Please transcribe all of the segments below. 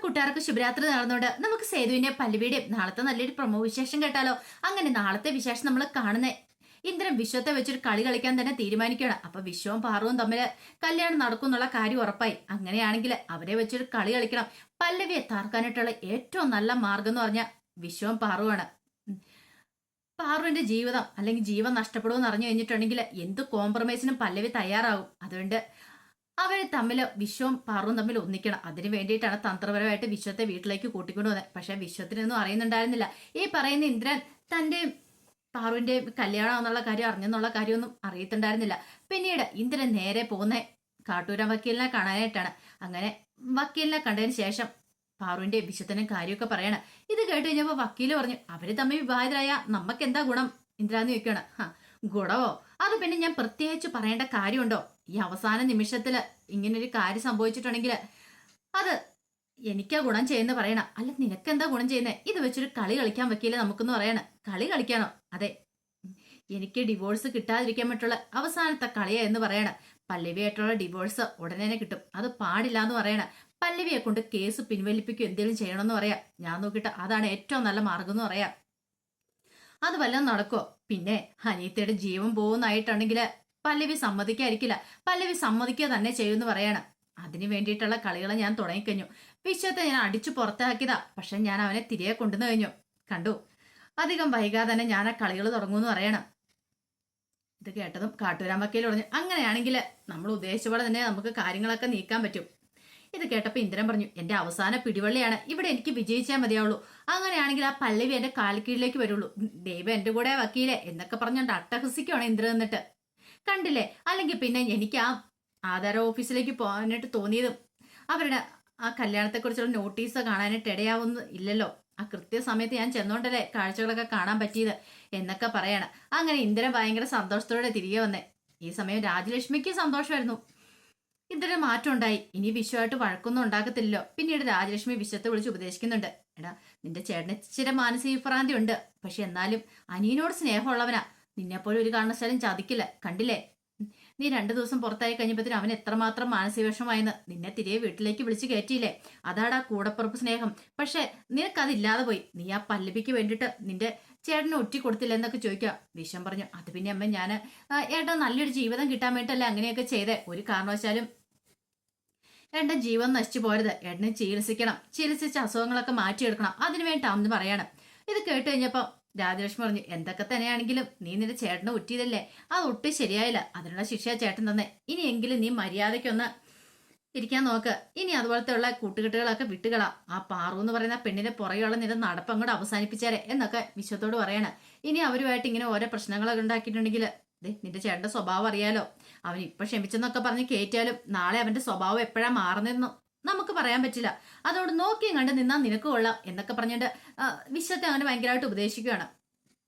കൂട്ടുകാർക്ക് ശുഭരാത്രി നടന്നുകൊണ്ട് നമുക്ക് സേതുവിന്റെ പല്ലുവിയുടെയും നാളത്തെ നല്ലൊരു പ്രൊമോ വിശേഷം കേട്ടാലോ. അങ്ങനെ നാളത്തെ വിശേഷം നമ്മൾ കാണുന്നേ ഇന്ദ്രൻ വിശ്വത്തെ വെച്ചൊരു കളി കളിക്കാൻ തന്നെ തീരുമാനിക്കുകയാണ്. അപ്പൊ വിശ്വവും പാറുവും തമ്മിൽ കല്യാണം നടക്കും എന്നുള്ള കാര്യം ഉറപ്പായി. അങ്ങനെയാണെങ്കിൽ അവരെ വെച്ചൊരു കളി കളിക്കണം. പല്ലവിയെ താർക്കാനായിട്ടുള്ള ഏറ്റവും നല്ല മാർഗം എന്ന് പറഞ്ഞാൽ വിശ്വവും പാറുവാണ്. പാറുവിന്റെ ജീവിതം അല്ലെങ്കിൽ ജീവൻ നഷ്ടപ്പെടുമെന്ന് അറിഞ്ഞു കഴിഞ്ഞിട്ടുണ്ടെങ്കിൽ എന്ത് കോംപ്രമൈസിനും പല്ലവി തയ്യാറാകും. അതുകൊണ്ട് അവരെ തമ്മിൽ വിശ്വവും പാറുവും തമ്മിൽ ഒന്നിക്കണം. അതിന് വേണ്ടിയിട്ടാണ് തന്ത്രപരമായിട്ട് വിശ്വത്തെ വീട്ടിലേക്ക് കൂട്ടിക്കൊണ്ടു വന്നത്. പക്ഷെ വിശ്വത്തിനൊന്നും അറിയുന്നുണ്ടായിരുന്നില്ല ഈ പറയുന്ന ഇന്ദ്രൻ തന്റെ പാറുവിന്റെ കല്യാണം എന്നുള്ള കാര്യം അറിഞ്ഞെന്നുള്ള കാര്യമൊന്നും അറിയത്തുണ്ടായിരുന്നില്ല. പിന്നീട് ഇന്ദ്രൻ നേരെ പോകുന്ന കാട്ടൂര വക്കീലിനെ കാണാനായിട്ടാണ്. അങ്ങനെ വക്കീലിനെ കണ്ടതിന് ശേഷം പാറുവിന്റെ വിശ്വത്തിനും കാര്യമൊക്കെ പറയണം. ഇത് കേട്ട് കഴിഞ്ഞപ്പോ വക്കീല് പറഞ്ഞു, അവര് തമ്മിൽ വിവാഹിതരായ നമുക്ക് എന്താ ഗുണം ഇന്ദ്രാന്ന് ചോദിക്കണം. ഗുണവോ? അത് പിന്നെ ഞാൻ പ്രത്യേകിച്ച് പറയേണ്ട കാര്യമുണ്ടോ? ഈ അവസാന നിമിഷത്തില് ഇങ്ങനൊരു കാര്യം സംഭവിച്ചിട്ടുണ്ടെങ്കിൽ അത് എനിക്കാ ഗുണം ചെയ്യുന്ന പറയണം. അല്ല നിനക്കെന്താ ഗുണം ചെയ്യുന്നേ? ഇത് വെച്ചൊരു കളി കളിക്കാൻ വെക്കില്ല നമുക്കെന്ന് പറയണം. കളി കളിക്കാനോ? അതെ, എനിക്ക് ഡിവോഴ്സ് കിട്ടാതിരിക്കാൻ പറ്റുള്ള അവസാനത്തെ കളിയാ എന്ന് പറയണം. പല്ലവിയായിട്ടുള്ള ഡിവോഴ്സ് ഉടനെ തന്നെ കിട്ടും. അത് പാടില്ല എന്ന് പറയണം. പല്ലവിയെ കൊണ്ട് കേസ് പിൻവലിപ്പിക്കും എന്തെങ്കിലും ചെയ്യണമെന്ന് പറയാം. ഞാൻ നോക്കിയിട്ട് അതാണ് ഏറ്റവും നല്ല മാർഗം എന്ന് പറയാം. അത് വല്ലതും നടക്കുമോ? പിന്നെ അനിയത്തിയുടെ ജീവൻ പോകുന്നതായിട്ടുണ്ടെങ്കിൽ പല്ലവി സമ്മതിക്കാതിരിക്കില്ല. പല്ലവി സമ്മതിക്കുക തന്നെ ചെയ്യുമെന്ന് പറയണം. അതിനു വേണ്ടിയിട്ടുള്ള കളികൾ ഞാൻ തുടങ്ങിക്കഴിഞ്ഞു. വിശ്വത്തെ ഞാൻ അടിച്ചു പുറത്താക്കിയതാ. പക്ഷെ ഞാൻ അവനെ തിരികെ കൊണ്ടുവന്നു കഴിഞ്ഞു. കണ്ടു, അധികം വൈകാതെ തന്നെ ഞാൻ ആ കളികൾ തുടങ്ങുമെന്ന് പറയണം. ഇത് കേട്ടതും കാട്ടൂരാൻ വക്കീൽ പറഞ്ഞു, അങ്ങനെയാണെങ്കിൽ നമ്മൾ ഉദ്ദേശിച്ച പോലെ തന്നെ നമുക്ക് കാര്യങ്ങളൊക്കെ നീക്കാൻ പറ്റും. ഇത് കേട്ടപ്പോ ഇന്ദ്രൻ പറഞ്ഞു, എന്റെ അവസാന പിടിവള്ളിയാണ്, ഇവിടെ എനിക്ക് വിജയിച്ചാൽ മതിയാവുള്ളൂ. അങ്ങനെയാണെങ്കിൽ ആ പല്ലവി എന്റെ കാൽക്കീഴിലേക്ക് വരുള്ളൂ. ദൈവം എന്റെ കൂടെ വക്കീലെ എന്നൊക്കെ പറഞ്ഞോണ്ട് അട്ടഹസിക്കുവാണ് ഇന്ദ്രൻ. എന്നിട്ട് കണ്ടില്ലേ, അല്ലെങ്കിൽ പിന്നെ എനിക്ക് ആ ആധാര ഓഫീസിലേക്ക് പോകാനായിട്ട് തോന്നിയതും അവരുടെ ആ കല്യാണത്തെക്കുറിച്ചുള്ള നോട്ടീസ് കാണാനായിട്ട് ഇടയാവുന്ന ഇല്ലല്ലോ. ആ കൃത്യസമയത്ത് ഞാൻ ചെന്നോണ്ടല്ലേ കാഴ്ചകളൊക്കെ കാണാൻ പറ്റിയത് എന്നൊക്കെ പറയാണ്. അങ്ങനെ ഇന്ദ്രൻ ഭയങ്കര സന്തോഷത്തോടെ തിരികെ വന്നേ. ഈ സമയം രാജലക്ഷ്മിക്ക് സന്തോഷമായിരുന്നു. ഇന്ദ്രന് മാറ്റം ഉണ്ടായി. ഇനി വിശ്വമായിട്ട് വഴക്കൊന്നും ഉണ്ടാക്കത്തില്ലല്ലോ. പിന്നീട് രാജലക്ഷ്മി വിശ്വത്തെ വിളിച്ച് ഉപദേശിക്കുന്നുണ്ട്. എടാ, നിന്റെ ചേട്ടന് ഇച്ചിരി മാനസിക വിഭ്രാന്തി ഉണ്ട്. പക്ഷെ എന്നാലും അനിയനോട് സ്നേഹമുള്ളവനാ. നിന്നെപ്പോലും ഒരു കാരണവശാലും ചതിക്കില്ല. കണ്ടില്ലേ, നീ 2 ദിവസം പുറത്തായി കഴിഞ്ഞപ്പോഴത്തേനും അവൻ എത്രമാത്രം മാനസിക വിഷമായെന്ന്. നിന്നെ തിരികെ വീട്ടിലേക്ക് വിളിച്ച് കയറ്റിയില്ലേ, അതാടാ കൂടപ്പുറപ്പ് സ്നേഹം. പക്ഷെ നിനക്കതില്ലാതെ പോയി. നീ ആ പല്ലവിക്ക് വേണ്ടിയിട്ട് നിന്റെ ചേട്ടനെ ഒറ്റി കൊടുത്തില്ല എന്നൊക്കെ ചോദിക്കുക. വിശ്വം പറഞ്ഞു, അത് പിന്നെ അമ്മ ഞാൻ ഏട്ടാ നല്ലൊരു ജീവിതം കിട്ടാൻ വേണ്ടിയിട്ടല്ലേ അങ്ങനെയൊക്കെ ചെയ്തേ. ഒരു കാരണവശാലും ഏട്ടൻ ജീവൻ നശിച്ചു പോരുത്. ഏട്ടനെ ചികിത്സിക്കണം, ചികിത്സിച്ച അസുഖങ്ങളൊക്കെ മാറ്റിയെടുക്കണം. അതിനു വേണ്ടിട്ടാമെന്ന് പറയണം. ഇത് കേട്ട് കഴിഞ്ഞപ്പോ രാജലക്ഷ്മി പറഞ്ഞു, എന്തൊക്കെ തന്നെയാണെങ്കിലും നീ നിന്റെ ചേട്ടനെ ഒറ്റിയതല്ലേ, അത് ഒട്ടും ശരിയായില്ല. അതിനുള്ള ശിക്ഷ ചേട്ടൻ തന്നെ. ഇനിയെങ്കിലും നീ മര്യാദയ്ക്കൊന്ന് ഇരിക്കാൻ നോക്ക്. ഇനി അതുപോലത്തെ ഉള്ള കൂട്ടുകെട്ടുകളൊക്കെ വിട്ടുകളാ. ആ പാറു എന്ന് പറയുന്ന പെണ്ണിന്റെ പുറകെയുള്ള നിന്റെ നടപ്പ് അങ്ങോട്ട് അവസാനിപ്പിച്ചേരെ എന്നൊക്കെ വിശ്വത്തോട് പറയണം. ഇനി അവരുമായിട്ട് ഇങ്ങനെ ഓരോ പ്രശ്നങ്ങളൊക്കെ ഉണ്ടാക്കിയിട്ടുണ്ടെങ്കിൽ നിന്റെ ചേട്ടന്റെ സ്വഭാവം അറിയാലോ. അവൻ ഇപ്പൊ ക്ഷമിച്ചെന്നൊക്കെ പറഞ്ഞ് കയറ്റിയാലും നാളെ അവന്റെ സ്വഭാവം എപ്പോഴാ മാറുന്നതെന്നും നമുക്ക് പറയാൻ പറ്റില്ല. അതോട് നോക്കിയും കണ്ട് നിന്നാ നിനക്ക് കൊള്ളാം എന്നൊക്കെ പറഞ്ഞിട്ട് വിശ്വത്തെ അങ്ങനെ ഭയങ്കരമായിട്ട് ഉപദേശിക്കുകയാണ്.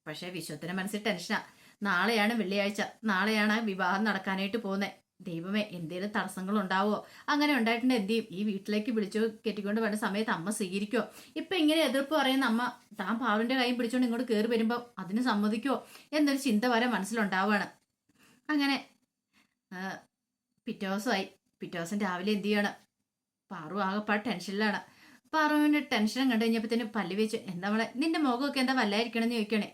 പക്ഷെ വിശ്വത്തിന്റെ മനസ്സിൽ ടെൻഷനാ. നാളെയാണ് വെള്ളിയാഴ്ച, നാളെയാണ് വിവാഹം നടക്കാനായിട്ട് പോകുന്നത്. ദൈവമേ, എന്തേലും തടസ്സങ്ങൾ ഉണ്ടാവോ? അങ്ങനെ ഉണ്ടായിട്ടുണ്ട് എന്ത് ചെയ്യും? ഈ വീട്ടിലേക്ക് വിളിച്ചു കെട്ടിക്കൊണ്ട് വേണ്ട സമയത്ത് അമ്മ സ്വീകരിക്കോ? ഇപ്പൊ ഇങ്ങനെ എതിർപ്പ് പറയുന്ന അമ്മ താൻ പാവിന്റെ കൈ പിടിച്ചോണ്ട് ഇങ്ങോട്ട് കയറി വരുമ്പോ അതിന് സമ്മതിക്കോ എന്നൊരു ചിന്ത വരെ മനസ്സിലുണ്ടാവുകയാണ്. അങ്ങനെ പിറ്റേ ദിവസമായി. പിറ്റേ ദിവസം രാവിലെ എന്ത് ചെയ്യാണ്, പാറു ആകെപ്പാട് ടെൻഷനിലാണ്. പാറുവിന്റെ ടെൻഷനും കണ്ടു കഴിഞ്ഞപ്പോഴത്തേനും പല്ലു വെച്ചു, എന്താ മോളെ നിന്റെ മുഖമൊക്കെ എന്താ വല്ലായിരിക്കണെന്ന് ചോദിക്കണേ.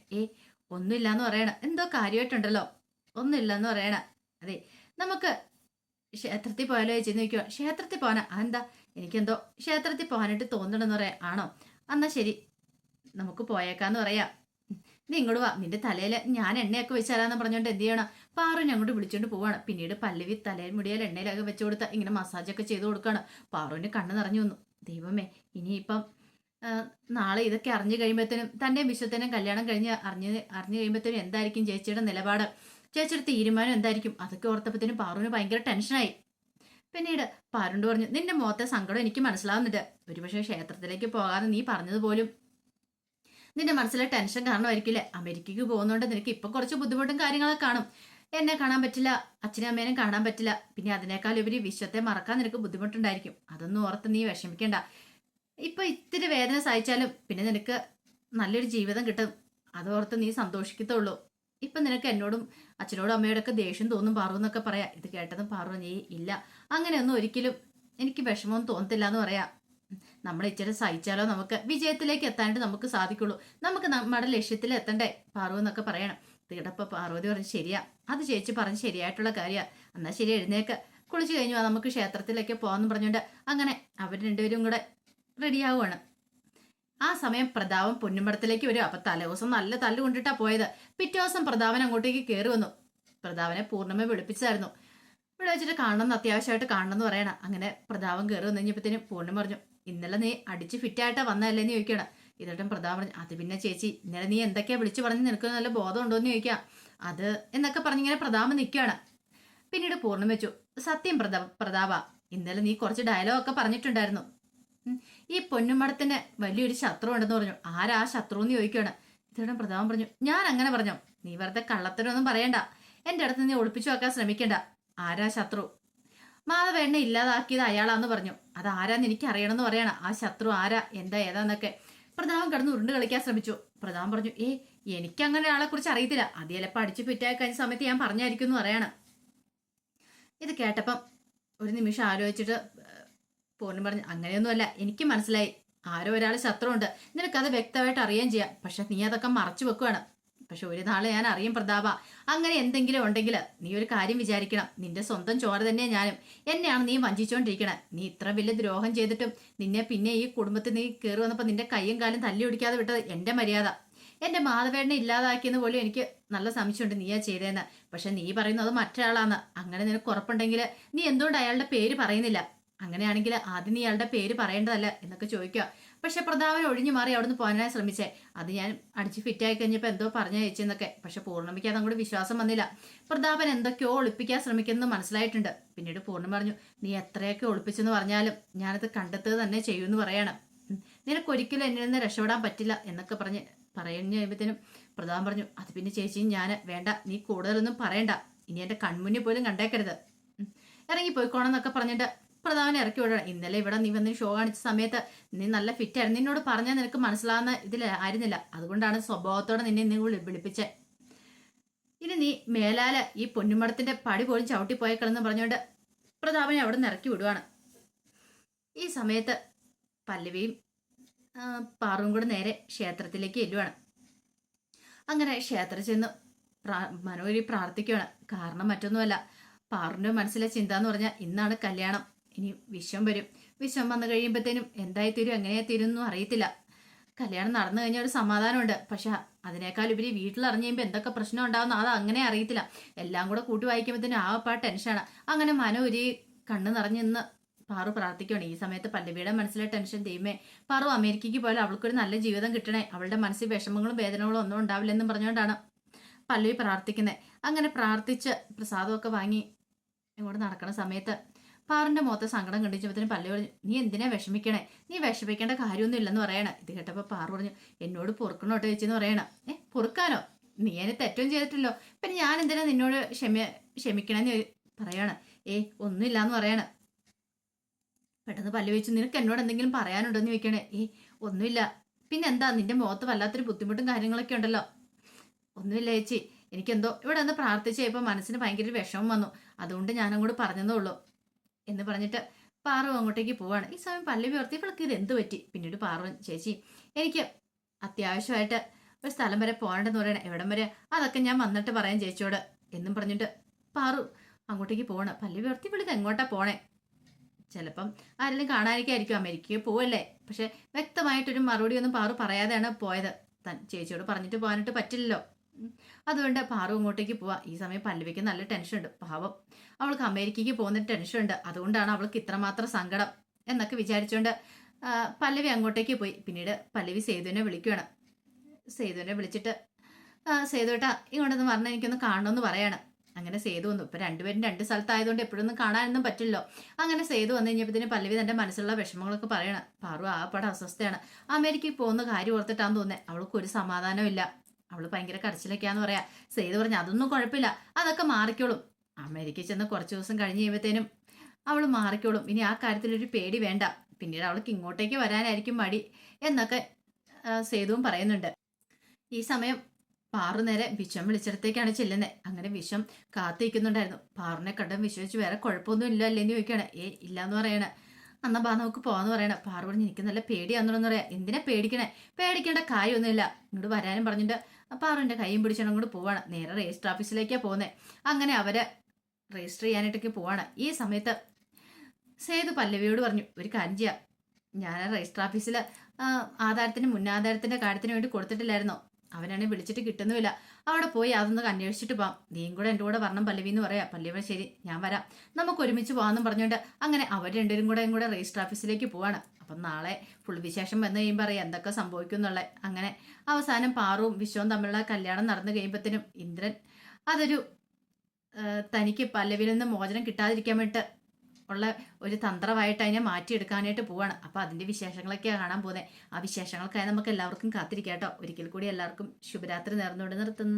ഒന്നുമില്ലാന്ന് പറയണ. എന്തോ കാര്യമായിട്ടുണ്ടല്ലോ. ഒന്നുമില്ലെന്ന് പറയണ. അതെ, നമുക്ക് ക്ഷേത്രത്തിൽ പോയാലോ ചേച്ചെന്ന് ചോദിക്കുക. ക്ഷേത്രത്തിൽ പോകാനാ? അതെന്താ? എനിക്കെന്തോ ക്ഷേത്രത്തിൽ പോകാനായിട്ട് തോന്നണമെന്ന് പറയാം. ആണോ? എന്നാ ശരി, നമുക്ക് പോയേക്കാന്ന് പറയാം. നീ ഇങ്ങോട്ട് വാ, നിന്റെ തലയിൽ ഞാൻ എണ്ണയൊക്കെ വെച്ചാലാന്ന് പറഞ്ഞോണ്ട് എന്ത് ചെയ്യണം, പാറുവിനെ അങ്ങോട്ട് വിളിച്ചോണ്ട് പോവാണ്. പിന്നീട് പല്ലവി തലയിൽ മുടിയാൽ എണ്ണയിലൊക്കെ വെച്ചു കൊടുത്ത ഇങ്ങനെ മസാജൊക്കെ ചെയ്ത് കൊടുക്കുകയാണ്. പാറുവിന്റെ കണ്ണ് നിറഞ്ഞു വന്നു. ദൈവമേ, ഇനിയിപ്പം നാളെ ഇതൊക്കെ അറിഞ്ഞു കഴിയുമ്പോഴത്തേനും തന്റെ വിശ്വത്തിനും കല്യാണം കഴിഞ്ഞ് അറിഞ്ഞു കഴിയുമ്പോഴത്തേനും എന്തായിരിക്കും ചേച്ചിയുടെ നിലപാട്, ചേച്ചിയുടെ തീരുമാനം എന്തായിരിക്കും? അതൊക്കെ ഓർത്തപ്പത്തേനും പാറുവിന് ഭയങ്കര ടെൻഷനായി. പിന്നീട് പാറുണ്ട് പറഞ്ഞു, നിന്റെ മുഖത്തെ സങ്കടം എനിക്ക് മനസ്സിലാവുന്നുണ്ട്. ഒരുപക്ഷെ ക്ഷേത്രത്തിലേക്ക് പോകാതെ നീ പറഞ്ഞതുപോലും നിന്റെ മനസ്സിലെ ടെൻഷൻ കാരണമായിരിക്കില്ലേ. അമേരിക്കയ്ക്ക് പോകുന്നോണ്ട് നിനക്ക് ഇപ്പൊ കുറച്ച് ബുദ്ധിമുട്ടും കാര്യങ്ങളൊക്കെ കാണും. എന്നെ കാണാൻ പറ്റില്ല, അച്ഛനും അമ്മേനും കാണാൻ പറ്റില്ല. പിന്നെ അതിനേക്കാൾ ഉപരി വിശ്വത്തെ മറക്കാൻ നിനക്ക് ബുദ്ധിമുട്ടുണ്ടായിരിക്കും. അതൊന്നും ഓർത്ത് നീ വിഷമിക്കണ്ട. ഇപ്പൊ ഇത്തിരി വേദന സഹിച്ചാലും പിന്നെ നിനക്ക് നല്ലൊരു ജീവിതം കിട്ടും. അതോർത്ത് നീ സന്തോഷിക്കത്തുള്ളൂ. ഇപ്പൊ നിനക്ക് എന്നോടും അച്ഛനോടും അമ്മയോടൊക്കെ ദേഷ്യം തോന്നും പാറു എന്നൊക്കെ പറയാ. ഇത് കേട്ടതും പാറു, നീ ഇല്ല, അങ്ങനെയൊന്നും ഒരിക്കലും എനിക്ക് വിഷമമൊന്നും തോന്നത്തില്ല എന്ന് പറയാ. നമ്മൾ ഇച്ചിരി സഹിച്ചാലോ നമുക്ക് വിജയത്തിലേക്ക് എത്താനായിട്ട് നമുക്ക് സാധിക്കുള്ളൂ. നമുക്ക് നമ്മുടെ ലക്ഷ്യത്തിൽ എത്തണ്ടേ പാറു എന്നൊക്കെ പറയണം. തീടപ്പം പാർവതി പറഞ്ഞു ശരിയാ, അത് ചേച്ചി പറഞ്ഞ് ശരിയായിട്ടുള്ള കാര്യമാണ്. എന്നാൽ ശരി, എഴുന്നേക്ക്, കുളിച്ചു കഴിഞ്ഞു നമുക്ക് ക്ഷേത്രത്തിലേക്ക് പോകാമെന്ന് പറഞ്ഞുകൊണ്ട് അങ്ങനെ അവർ രണ്ടുപേരും കൂടെ റെഡിയാവുകയാണ്. ആ സമയം പ്രതാപൻ പൊന്നുമടത്തിലേക്ക് വരും. അപ്പൊ തലേദിവസം നല്ല തല്ല് കൊണ്ടിട്ടാ പോയത്. പിറ്റേ ദിവസം പ്രതാപൻ അങ്ങോട്ടേക്ക് കയറി വന്നു. പ്രതാപനെ പൂർണ്ണമേ വിളിപ്പിച്ചായിരുന്നു. ഇവിടെ വെച്ചിട്ട് കാണണമെന്ന്, അത്യാവശ്യമായിട്ട് കാണണമെന്ന് പറയണം. അങ്ങനെ പ്രതാപം കയറി വന്നു കഴിഞ്ഞപ്പോഴത്തേനും പൂർണ്ണം പറഞ്ഞു, ഇന്നലെ നീ അടിച്ച് ഫിറ്റായിട്ടാ വന്നതല്ലേ എന്ന് ചോദിക്കണം. ഇതോട്ടും പ്രതാപം പറഞ്ഞു, അത് പിന്നെ ചേച്ചി ഇന്നലെ നീ എന്തൊക്കെയാ വിളിച്ചു പറഞ്ഞ് നിനക്ക് നല്ല ബോധം ഉണ്ടോ എന്ന് ചോദിക്കാം. അത് എന്നൊക്കെ പറഞ്ഞിങ്ങനെ പ്രതാപം നിൽക്കുകയാണ്. പിന്നീട് പൂർണ്ണം വെച്ചു, സത്യം പ്രതാപ, ഇന്നലെ നീ കുറച്ച് ഡയലോഗൊക്കെ പറഞ്ഞിട്ടുണ്ടായിരുന്നു. ഈ പൊന്നുമടത്തിന് വലിയൊരു ശത്രു ഉണ്ടെന്ന് പറഞ്ഞു. ആരാ ആ ശത്രു എന്ന് ചോദിക്കുകയാണ്. ഇതോടെ പ്രതാപം പറഞ്ഞു, ഞാൻ അങ്ങനെ പറഞ്ഞോ? നീ വെറുതെ കള്ളത്തരൊന്നും പറയണ്ട, എന്റെ അടുത്ത് നീ ഒളിപ്പിച്ചു വെക്കാൻ ശ്രമിക്കണ്ട. ആരാ ശത്രു? മാധവേണ്ണെ ഇല്ലാതാക്കിയത് അയാളാന്ന് പറഞ്ഞു. അത് ആരാന്ന് എനിക്ക് അറിയണമെന്ന് പറയണം. ആ ശത്രു ആരാ, എന്താ ഏതാന്നൊക്കെ പ്രതാപം കിടന്ന് ഉരുണ്ട് കളിക്കാൻ ശ്രമിച്ചു. പ്രതാപം പറഞ്ഞു, എനിക്കങ്ങനെ ഒരാളെ കുറിച്ച് അറിയത്തില്ല, അത് ചിലപ്പോൾ അടിച്ചു ഫിറ്റായി കഴിഞ്ഞ സമയത്ത് ഞാൻ പറഞ്ഞായിരിക്കും എന്ന് പറയണം. ഇത് കേട്ടപ്പം ഒരു നിമിഷം ആലോചിച്ചിട്ട് പൂർണ്ണം പറഞ്ഞു, അങ്ങനെയൊന്നുമല്ല, എനിക്ക് മനസ്സിലായി, ആരോ ഒരാൾ ശത്രുണ്ട്, നിനക്കത് വ്യക്തമായിട്ട് അറിയുകയും ചെയ്യാം. പക്ഷെ നീ അതൊക്കെ മറച്ചു വെക്കുകയാണ്. പക്ഷെ ഒരു നാളെ ഞാൻ അറിയും പ്രതാപ, അങ്ങനെ എന്തെങ്കിലും ഉണ്ടെങ്കിൽ നീ ഒരു കാര്യം വിചാരിക്കണം, നിന്റെ സ്വന്തം ചോര തന്നെ ഞാനും. എന്നെയാണ് നീ വഞ്ചിച്ചുകൊണ്ടിരിക്കണേ. നീ ഇത്ര വലിയ ദ്രോഹം ചെയ്തിട്ടും നിന്നെ പിന്നെ ഈ കുടുംബത്തിൽ നീ കയറി വന്നപ്പോൾ നിന്റെ കയ്യും കാലും തല്ലി ഒടിക്കാതെ വിട്ടത് എന്റെ മര്യാദ. എന്റെ മാധവേണ്ണെ ഇല്ലാതാക്കിയെന്ന് പോലും എനിക്ക് നല്ല സംശയമുണ്ട് നീയാ ചെയ്തതെന്ന്. പക്ഷെ നീ പറയുന്നത് മറ്റൊരാളാന്ന്. അങ്ങനെ നിനക്ക് ഉറപ്പുണ്ടെങ്കിൽ നീ എന്തുകൊണ്ട് അയാളുടെ പേര് പറയുന്നില്ല? അങ്ങനെയാണെങ്കിൽ ആദ്യം നീ അയാളുടെ പേര് പറയേണ്ടതല്ല എന്നൊക്കെ ചോദിക്കുക. പക്ഷെ പ്രതാപൻ ഒഴിഞ്ഞു മാറി അവിടുന്ന് പോകാനായി ശ്രമിച്ചേ. അത് ഞാൻ അടിച്ച് ഫിറ്റായി കഴിഞ്ഞപ്പോൾ എന്തോ പറഞ്ഞു ചേച്ചെന്നൊക്കെ. പക്ഷെ പൂർണ്ണിമയ്ക്ക് അതങ്ങോട്ട് വിശ്വാസം വന്നില്ല. പ്രതാപൻ എന്തൊക്കെയോ ഒളിപ്പിക്കാൻ ശ്രമിക്കുന്നത് മനസ്സിലായിട്ടുണ്ട്. പിന്നീട് പൂർണ്ണം പറഞ്ഞു, നീ എത്രയൊക്കെ ഒളിപ്പിച്ചെന്ന് പറഞ്ഞാലും ഞാനത് കണ്ടെത്തുക തന്നെ ചെയ്യുമെന്ന് പറയണം. നിനക്കൊരിക്കലും എന്നിൽ നിന്ന് രക്ഷപ്പെടാൻ പറ്റില്ല എന്നൊക്കെ പറഞ്ഞു കഴിയുമ്പോഴത്തേനും പ്രതാപൻ പറഞ്ഞു, അത് പിന്നെ ചേച്ചി ഞാൻ വേണ്ട, നീ കൂടുതലൊന്നും പറയണ്ട, ഇനി എന്റെ കൺമുന്നിൽ പോലും കണ്ടേക്കരുത്, ഇറങ്ങി പോയിക്കോണമെന്നൊക്കെ പറഞ്ഞിട്ട് പ്രതാപനെ ഇറക്കി വിടണം. ഇന്നലെ ഇവിടെ നീ വന്ന് ഷോ കാണിച്ച സമയത്ത് നീ നല്ല ഫിറ്റായിരുന്നു. നിന്നോട് പറഞ്ഞാൽ നിനക്ക് മനസ്സിലാവുന്ന ഇതിൽ ആയിരുന്നില്ല, അതുകൊണ്ടാണ് സ്വഭാവത്തോടെ നിന്നെ നീ വിളിപ്പിച്ചേ. ഇനി നീ മേലാല് ഈ പൊന്നുമടത്തിന്റെ പടി പോലും ചവിട്ടി പോയേക്കളെന്ന് പറഞ്ഞുകൊണ്ട് പ്രതാപനെ അവിടെ നിന്ന് ഇറക്കി വിടുവാണ്. ഈ സമയത്ത് പല്ലവിയും പാറും കൂടെ നേരെ ക്ഷേത്രത്തിലേക്ക് ചെല്ലുവാണ്. അങ്ങനെ ക്ഷേത്രത്തിൽ ചെന്ന് മനോഹരി പ്രാർത്ഥിക്കുകയാണ്. കാരണം മറ്റൊന്നുമല്ല, പാറുന്റെ മനസ്സിലെ ചിന്ത എന്ന് പറഞ്ഞാൽ ഇന്നാണ് കല്യാണം, ഇനി വിശ്വം വരും. വിശ്വം വന്നു കഴിയുമ്പോഴത്തേനും എന്തായി തീരും എങ്ങനെയാ തീരും എന്നും അറിയത്തില്ല. കല്യാണം നടന്നു കഴിഞ്ഞാൽ ഒരു സമാധാനമുണ്ട്. പക്ഷെ അതിനേക്കാൾ ഇവര് വീട്ടിൽ അറിഞ്ഞു കഴിയുമ്പോൾ എന്തൊക്കെ പ്രശ്നം ഉണ്ടാവുന്ന അത് അങ്ങനെ അറിയത്തില്ല. എല്ലാം കൂടെ കൂട്ടി വായിക്കുമ്പോഴത്തേനും ആവപ്പാ ടെൻഷനാണ്. അങ്ങനെ മനോഹരി കണ്ണ് നിറഞ്ഞു നിന്ന് പാറു പ്രാർത്ഥിക്കുകയാണ്. ഈ സമയത്ത് പല്ലവിയുടെ മനസ്സിലെ ടെൻഷൻ, ദൈവമേ പാറു അമേരിക്കയ്ക്ക് പോയാൽ അവൾക്കൊരു നല്ല ജീവിതം കിട്ടണേ, അവളുടെ മനസ്സിൽ വിഷമങ്ങളും വേദനകളും ഒന്നും ഉണ്ടാവില്ലെന്നും പറഞ്ഞുകൊണ്ടാണ് പല്ലവി പ്രാർത്ഥിക്കുന്നത്. അങ്ങനെ പ്രാർത്ഥിച്ച് പ്രസാദമൊക്കെ വാങ്ങി ഇങ്ങോട്ട് നടക്കുന്ന സമയത്ത് പാറിന്റെ മുഖത്ത് സങ്കടം കണ്ടിച്ചപ്പോഴത്തേനും പല്ലവി പറഞ്ഞു, നീ എന്തിനാ വിഷമിക്കണേ? നീ വിഷമിക്കേണ്ട കാര്യമൊന്നും ഇല്ലെന്ന് പറയണേ. ഇത് കേട്ടപ്പോൾ പാറു പറഞ്ഞു, എന്നോട് പൊറുക്കണോട്ട് ചേച്ചിന്ന് പറയണം. പൊറുക്കാനോ? നീ അതിന് തെറ്റും ചെയ്തിട്ടില്ലോ, പിന്നെ ഞാൻ എന്തിനാ നിന്നോട് ക്ഷമിക്കണമെന്ന് പറയാണ്. ഒന്നുമില്ലാന്ന് പറയണം. പെട്ടെന്ന് പല്ലു വെച്ചു, നിനക്ക് എന്നോട് എന്തെങ്കിലും പറയാനുണ്ടോ എന്ന് ചോദിക്കണേ. ഒന്നുമില്ല. പിന്നെന്താ, നിന്റെ മുഖത്ത് വല്ലാത്തൊരു ബുദ്ധിമുട്ടും കാര്യങ്ങളൊക്കെ ഉണ്ടല്ലോ. ഒന്നുമില്ല ചേച്ചി, എനിക്കെന്തോ ഇവിടെ ഒന്ന് പ്രാർത്ഥിച്ച് കഴിയുമ്പോൾ മനസ്സിന് ഭയങ്കര വിഷമം വന്നു, അതുകൊണ്ട് ഞാനങ്ങോട്ട് പറഞ്ഞതേ ഉള്ളൂ എന്ന് പറഞ്ഞിട്ട് പാറു അങ്ങോട്ടേക്ക് പോവാണ്. ഈ സമയം പല്ലവി ഓർത്തി ഇവൾക്ക് ഇത് എന്ത് പറ്റി. പിന്നീട് പാറു, ചേച്ചി എനിക്ക് അത്യാവശ്യമായിട്ട് ഒരു സ്ഥലം വരെ പോകണ്ടെന്ന് പറയണേ. എവിടം വരെ? അതൊക്കെ ഞാൻ വന്നിട്ട് പറയാം ചേച്ചിയോട് എന്നും പറഞ്ഞിട്ട് പാറു അങ്ങോട്ടേക്ക് പോവാണ്. പല്ലവി ഓർത്തി ഇവൾക്ക് എങ്ങോട്ടാ പോണേ? ചിലപ്പം ആരെങ്കിലും കാണാനിരിക്കായിരിക്കും, അമേരിക്കയിൽ പോവല്ലേ. പക്ഷെ വ്യക്തമായിട്ടൊരു മറുപടി ഒന്നും പാറു പറയാതെയാണ് പോയത്. ചേച്ചിയോട് പറഞ്ഞിട്ട് പോകാനായിട്ട് പറ്റില്ലല്ലോ. അതുകൊണ്ട് പാറു ഇങ്ങോട്ടേക്ക് പോവാ. ഈ സമയം പല്ലവിക്ക് നല്ല ടെൻഷനുണ്ട്. പാവം, അവൾക്ക് അമേരിക്കയ്ക്ക് പോകുന്ന ടെൻഷനുണ്ട്, അതുകൊണ്ടാണ് അവൾക്ക് ഇത്രമാത്രം സങ്കടം എന്നൊക്കെ വിചാരിച്ചുകൊണ്ട് പല്ലവി അങ്ങോട്ടേക്ക് പോയി. പിന്നീട് പല്ലവി സേതുവിനെ വിളിക്കുകയാണ്. സേതുവിനെ വിളിച്ചിട്ട് സേതുവേട്ടാ ഇങ്ങോട്ടൊന്ന് പറഞ്ഞാൽ എനിക്കൊന്ന് കാണണമെന്ന് പറയാണ്. അങ്ങനെ സേതു വന്നു. ഇപ്പൊ രണ്ടുപേരും രണ്ട് സ്ഥലത്തായതുകൊണ്ട് എപ്പോഴൊന്നും കാണാനൊന്നും പറ്റില്ലോ. അങ്ങനെ സേതു വന്നു കഴിഞ്ഞപ്പോഴത്തേനും പല്ലവി തന്റെ മനസ്സിലുള്ള വിഷമങ്ങളൊക്കെ പറയണം. പാറു ആപ്പാടെ അസ്വസ്ഥയാണ്. അമേരിക്കയിൽ പോകുന്ന കാര്യം ഓർത്തിട്ടാന്ന് തോന്നുന്നത്. അവൾക്ക് ഒരു സമാധാനം ഇല്ല. അവള് ഭയങ്കര കരച്ചിലൊക്കെയാന്ന് പറയാ. സേതു പറഞ്ഞു, അതൊന്നും കുഴപ്പമില്ല, അതൊക്കെ മാറിക്കോളും. അമേരിക്കയിൽ ചെന്ന് കുറച്ച് ദിവസം കഴിഞ്ഞ് കഴിയുമ്പോഴത്തേനും അവള് മാറിക്കോളും. ഇനി ആ കാര്യത്തിലൊരു പേടി വേണ്ട. പിന്നീട് അവൾക്ക് ഇങ്ങോട്ടേക്ക് വരാനായിരിക്കും മടി എന്നൊക്കെ സേതുവും പറയുന്നുണ്ട്. ഈ സമയം പാറു നേരെ വിശ്വം വിളിച്ചിടത്തേക്കാണ് ചെല്ലുന്നത്. അങ്ങനെ വിശ്വം കാത്തിരിക്കുന്നുണ്ടായിരുന്നു. പാറിനെ കണ്ടും വിശ്വസിച്ച് വേറെ കുഴപ്പമൊന്നും ഇല്ല അല്ലേന്ന് ചോദിക്കുകയാണ്. ഇല്ലാന്ന് പറയണ. എന്നാ ബാ നമുക്ക് പോവാന്ന് പറയണ. പാറു പറഞ്ഞ് എനിക്ക് നല്ല പേടിയാന്നുള്ളെന്ന് പറയാം. എന്തിനാ പേടിക്കണേ? പേടിക്കേണ്ട കാര്യമൊന്നുമില്ല. ഇങ്ങോട്ട് വരാനും പറഞ്ഞിട്ട് പാറുവിന്റെ കൈയും പിടിച്ചോണ്ട് അങ്ങോട്ട് പോവാണ്. നേരെ രജിസ്റ്റർ ഓഫീസിലേക്കാ പോകുന്നത്. അങ്ങനെ അവര് രജിസ്റ്റർ ചെയ്യാനായിട്ടൊക്കെ പോവാണ്. ഈ സമയത്ത് സേതു പല്ലവിയോട് പറഞ്ഞു, ഒരു കാര്യം ചെയ്യാം, ഞാൻ രജിസ്റ്റർ ഓഫീസിൽ ആധാരത്തിന് മുന്നാധാരത്തിന്റെ കാര്യത്തിന് വേണ്ടി കൊടുത്തിട്ടില്ലായിരുന്നോ? അവനാണെ വിളിച്ചിട്ട് കിട്ടുന്നുമില്ല. അവിടെ പോയി അതൊന്ന് അന്വേഷിച്ചിട്ട് പോവാം. നീയും കൂടെ എൻ്റെ കൂടെ വരണം പല്ലവി എന്ന് പറയാം. പല്ലവി ശരി ഞാൻ വരാം, നമുക്ക് ഒരുമിച്ച് പോകാമെന്നും പറഞ്ഞുകൊണ്ട് അങ്ങനെ അവർ രണ്ടുപേരും കൂടെ രജിസ്റ്റർ ഓഫീസിലേക്ക് പോവാണ്. അപ്പം നാളെ ഫുൾ വിശേഷം വന്നു കഴിയുമ്പോൾ അറിയാം എന്തൊക്കെ സംഭവിക്കും എന്നുള്ളത്. അങ്ങനെ അവസാനം പാറുവും വിശ്വവും തമ്മിലുള്ള കല്യാണം നടന്നു കഴിയുമ്പോഴത്തേനും ഇന്ദ്രൻ അതൊരു തനിക്ക് പല്ലവിയിൽ നിന്ന് മോചനം കിട്ടാതിരിക്കാൻ വേണ്ടിയിട്ട് ഉള്ള ഒരു തന്ത്രമായിട്ട് അതിനെ മാറ്റിയെടുക്കാനായിട്ട് പോവാണ്. അപ്പോൾ അതിൻ്റെ വിശേഷങ്ങളൊക്കെയാണ് കാണാൻ പോകുന്നത്. ആ വിശേഷങ്ങൾക്കായി നമുക്ക് എല്ലാവർക്കും കാത്തിരിക്കാം കേട്ടോ. ഒരിക്കൽ കൂടി എല്ലാവർക്കും ശുഭരാത്രി നേർന്നുകൊണ്ട് നിർത്തുന്നത്.